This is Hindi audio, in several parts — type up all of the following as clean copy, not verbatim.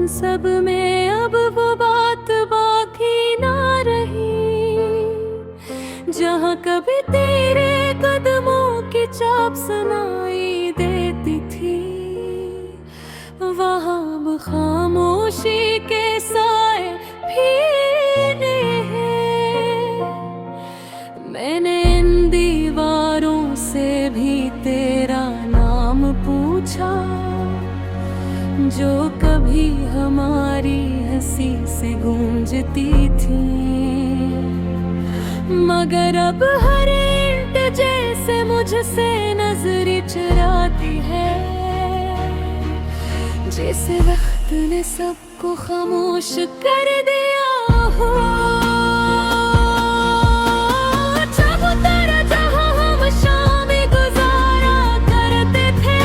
सब में अब वो बात बाकी ना रही, जहाँ कभी तेरे कदमों की चाप सुनाई देती थी, वहाँ अब खामोशी के साए फिरने हैं। मैंने इन दीवारों से भी तेरा नाम पूछा, जो कभी हमारी हंसी से गूंजती थी, मगर अब हर इंट जैसे मुझसे नजर चुराती है, जैसे वक्त ने सबको खामोश कर दिया हो। चबूतरा जहाँ हम शामें गुजारा करते थे,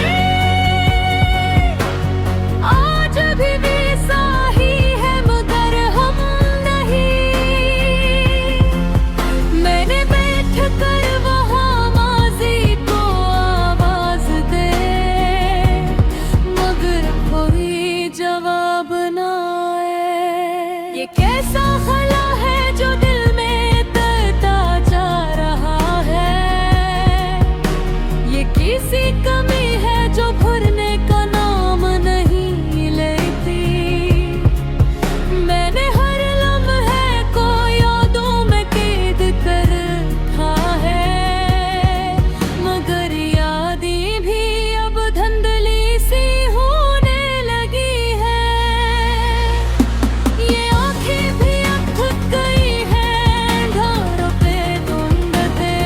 आज भी वैसा ही है मगर हम नहीं। मैंने बैठ कर वहाँ माज़ी को आवाज दे, मगर कोई जवाब ना आए। ये कैसा खला है जो दिल में तड़ता जा रहा है, ये किसी कमी है जो भरने का नाम नहीं लेती। मैंने हर लम्हे को यादों में कैद कर रखा है, मगर यादें भी अब धुंधली सी होने लगी है। ये आँखें भी अब थक गई हैं धारों पे धुंध थे,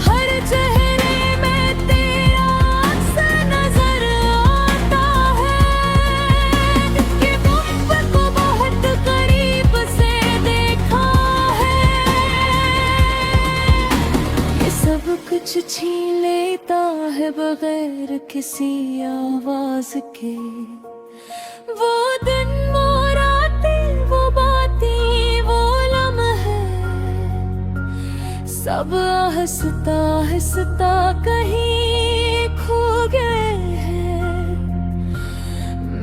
हर चेहरे में तेरा अक्स नजर आता है, कि मुझको बहुत करीब से देखा है। ये सब कुछ छीन लेता है बगैर किसी आवाज के, वो दिन वो रातें वो बातें वो लम्हे, सब आहिस्ता आहिस्ता कहीं खो गए हैं।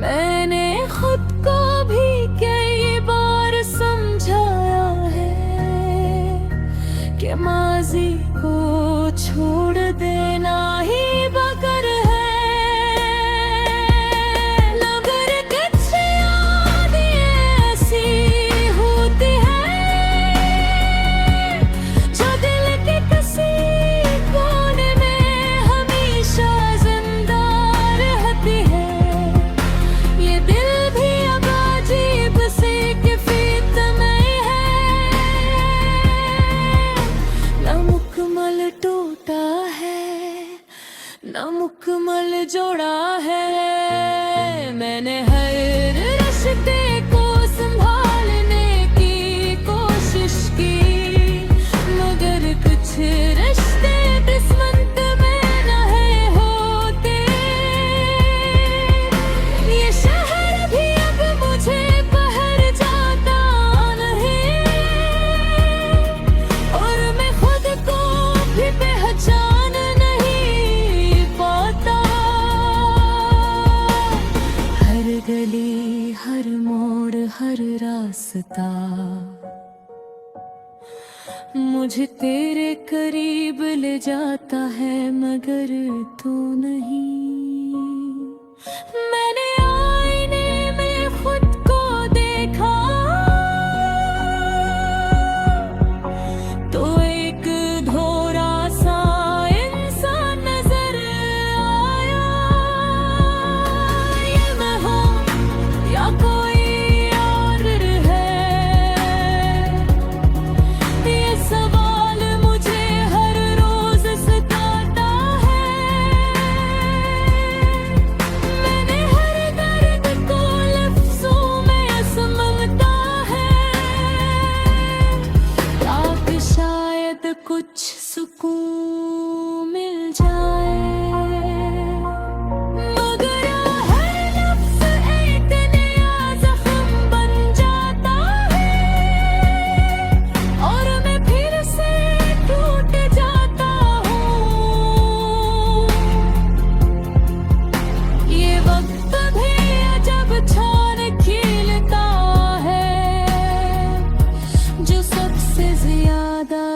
मैंने खुद को भी कई बार समझाया है कि माज़ी को छोड़ देना ही बकर है, मगर कुछ यादें ऐसी होती हैं जो दिल के किसी कोने में हमेशा जिंदा रहती है। ये दिल भी अब अजीब सी कैफियत में है, ना मुकम्मल टूटा है ना मुकम्मल जोड़ा है। मैंने हर रिश्ते को संभालने की कोशिश की, मगर कुछ रिश्ते किस्मत में नहीं होते। ये शहर भी अब मुझे पहर जाता नहीं, और मैं खुद को भी पहचान नहीं पाता। हर गली हर मोड़ हर रास्ता मुझे तेरे करीब ले जाता है, मगर तू नहीं। मैंने आईने में खुद को देखा तो एक धोरा सा इंसान नजर आया। ये मैं हूँ या कोई और है, ये सवाल मुझे हर रोज सताता है।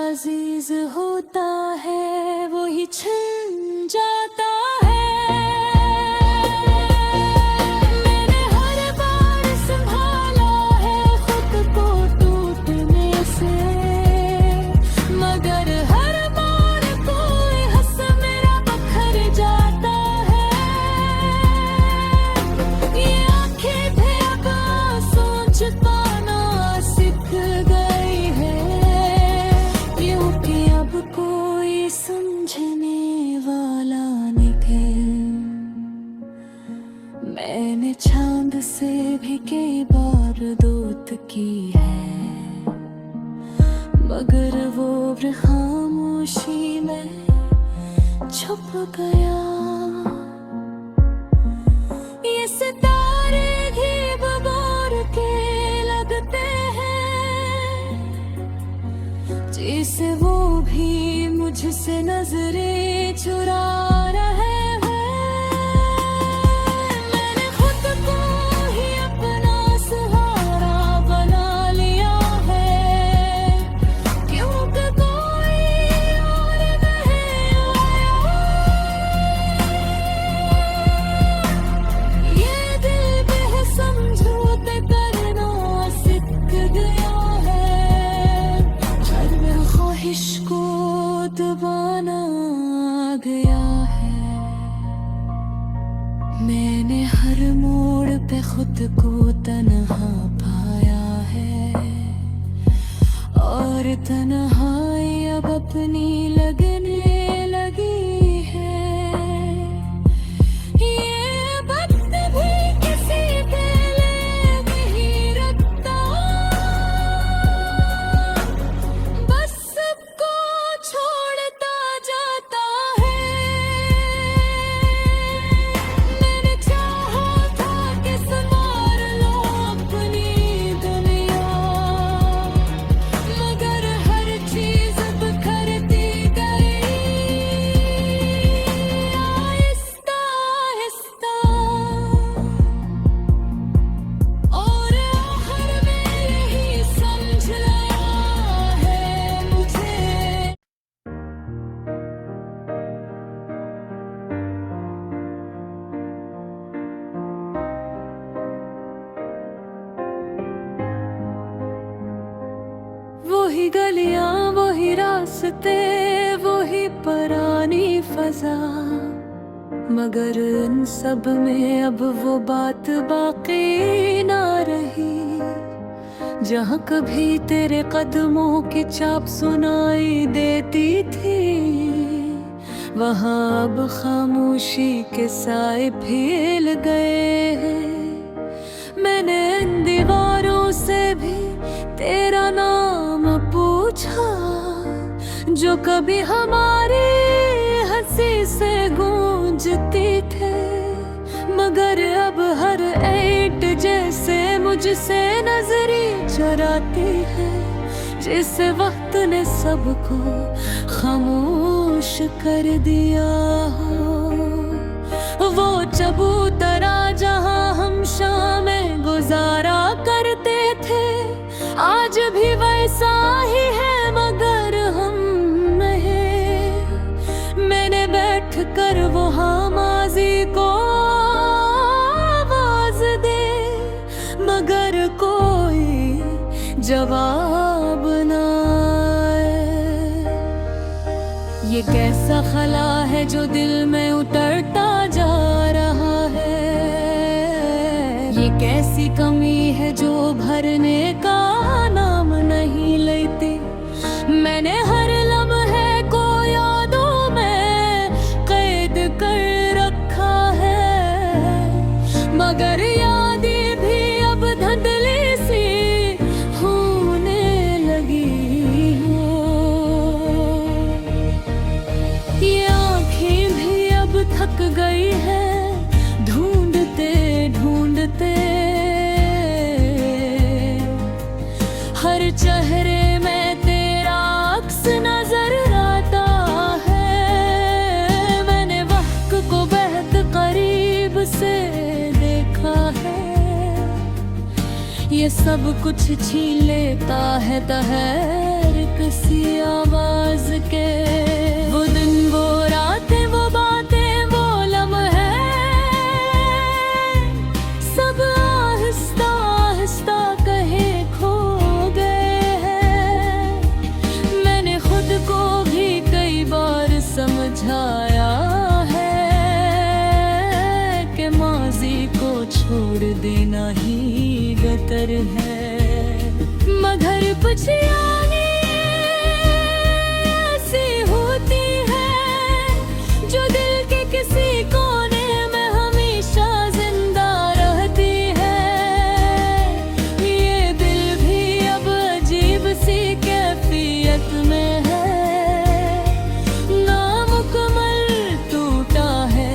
अजीज होता है वही छिन जाता है। मैंने हर बार संभाला है खुद को टूटने से, मगर हर बार कोई हंस मेरा बखर जाता है। ये आंखें भी अब सोच पाना सीख गई है, यूं कि अब कोई समझने वाला निकल। मैंने चांद से भी कई बार दोस्त की है, मगर वो खामोशी में छुप गया। ये सितारे भी बबूर के लगते हैं, जैसे वो भी मुझसे नजरें चुरा रहे हैं। मैंने खुद को ही अपना सहारा बना लिया है, क्योंकि कोई और नहीं आया। ये दिल भी समझौते करना सीख गया है, हर ख्वाहिश को दबाना गया है। मैंने हर मोड़ पे खुद को तन्हा पाया है, और तन्हाई अब अपनी लगने लगी है। ये वक्त भी किसी के लिए नहीं रखता, बस सबको छोड़ता जाता है। मैंने चाहा था कि संवार लो अपनी दुनिया, मगर हर चीज बिखरती गई आहिस्ता आहिस्ता, और आखिर में यही समझ लाया है मुझे। वही गलियां वही रास्ते वही पुरानी फजा, मगर इन सब में अब वो बात बाकी ना रही। जहाँ कभी तेरे कदमों की चाप सुनाई देती थी, वहाँ अब खामोशी के साए फैल गए हैं। मैंने इन दीवारों से भी तेरा नाम पूछा, जो कभी हमारी हंसी से गूंजती थे, मगर अब हर ऐट जैसे मुझसे नजरें चुराती है। जिस वक्त ने सबको खामोश कर दिया हो, वो चबूतरा जहां हम शामें गुजारा करते थे, आज भी वैसा ही है मगर हम नहीं। मैंने बैठ कर वहाँ माजी को आवाज दे, मगर कोई जवाब ना आए। ये कैसा खला है जो दिल में उतरता जा रहा है, ये कैसी कमी है जो भरने का नाम नहीं लेती। मैंने हर लम्हे को यादों में कैद कर रखा है, मगर यादें भी अब धुंधली सी होने लगी हो। ये आँखें भी अब थक गई है ढूंढते ढूंढते, हर चेहरे में तेरा अक्स नजर आता है। मैंने वक्त को बेहद करीब से देखा है, ये सब कुछ छीन लेता है तहरीक सी आवाज के। वो दिन, वो रातें, वो बातें, वो लम्हे सब आहिस्ता आहिस्ता कहे खो गए हैं। मैंने खुद को भी कई बार समझाया है कि माजी को छोड़ देना ही बेहतर है। मगर पुछियानी ऐसी होती है जो दिल के किसी कोने में हमेशा जिंदा रहती है। ये दिल भी अब अजीब सी कैफियत में है, नामुकम्मल टूटा है,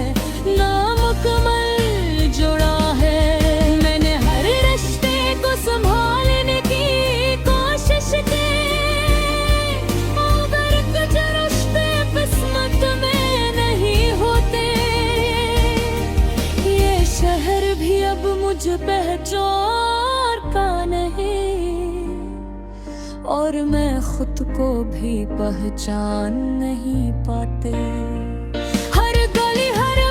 नामुकम्मल जुड़ा है। मैंने हर रिश्ते को संभालने की कोशिश की, मगर कुछ रिश्ते किस्मत में नहीं होते। ये शहर भी अब मुझे पहचानता नहीं, और मैं खुद को भी पहचान नहीं पाते। हर गली, हर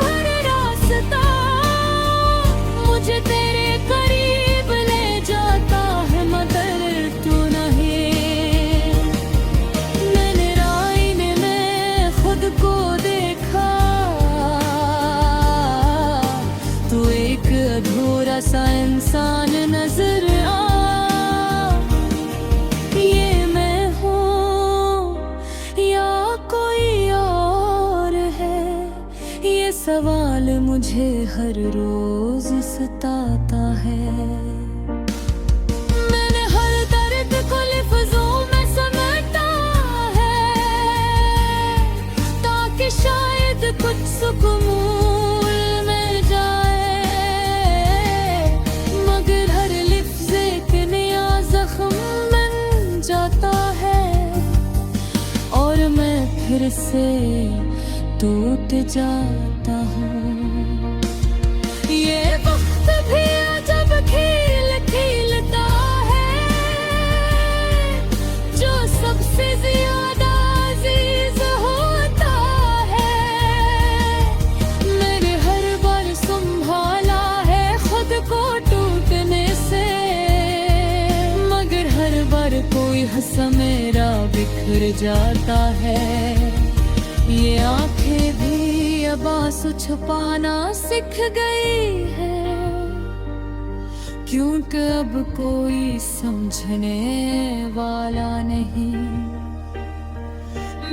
हर रास्ता मुझे तेरे करीब ले जाता है, मगर तू नहीं। मैंने आईने में खुद को देखा, तू एक अधूरा सा इंसान नजर आ। ये मैं हूँ या कोई और है, ये सवाल मुझे हर रोज सताता है। मैंने हर दर्द को लफ्ज़ों में समेटा है, ताकि शायद कुछ सुकून मिल जाए। मगर हर लफ्ज़ एक नया ज़ख्म बन जाता है, और मैं फिर से टूट जाता हूँ। ये वक्त भी अजब खेल खेलता है, जो सबसे ज्यादा अजीज होता है। मैंने हर बार संभाला है खुद को टूटने से, मगर हर बार कोई हिस्सा मेरा बिखर जाता है। ये आंखें भी अब आंसू छुपाना सीख गई है, क्योंकि अब कोई समझने वाला नहीं।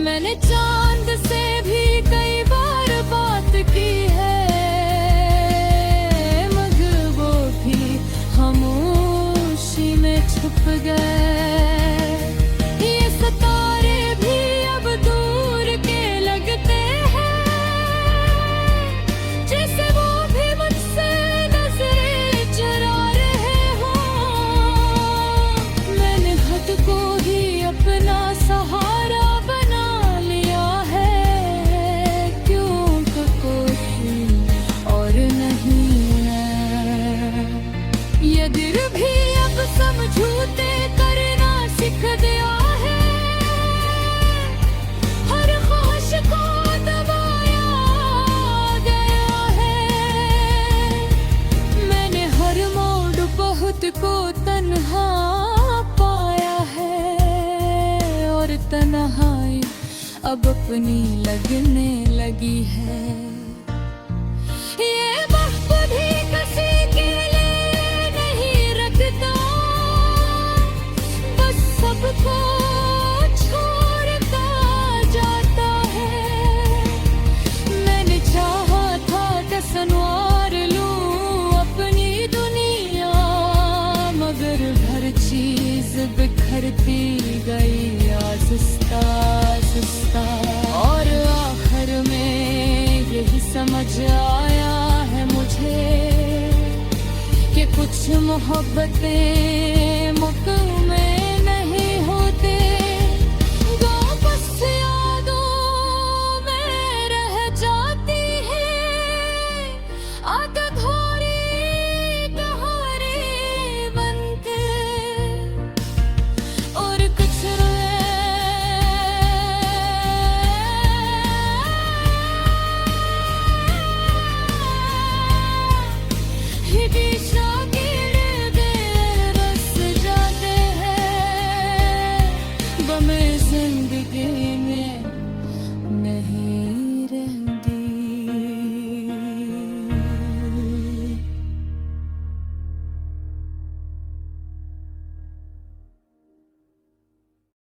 मैंने चांद से भी कई बार बात की है, मगर वो भी खामोशी में छुप गए। ये सितारे भी अब दूर के लगते हैं, जैसे वो भी मुझसे नजरें चुरा रहे हों। मैंने खुद को ही अपना सहारा बना लिया है, क्योंकि कोई और नहीं है। ये दिल भी अब समझौते करना सीख गया है, हर ख्वाहिश को दबाया गया है। मैंने हर मोड़ बहुत को तन्हा पाया है, और तन्हाई अब अपनी लगने लगी है। ये वक्त भी किसी के लिए नहीं रखता, बस सबको छोड़ता जाता है। मैंने चाहा था कि संवार लूं अपनी दुनिया, मगर हर चीज बिखरती गई आहिस्ता आहिस्ता। और आखिर में यही समझ आया है मुझे कि कुछ मोहब्बतें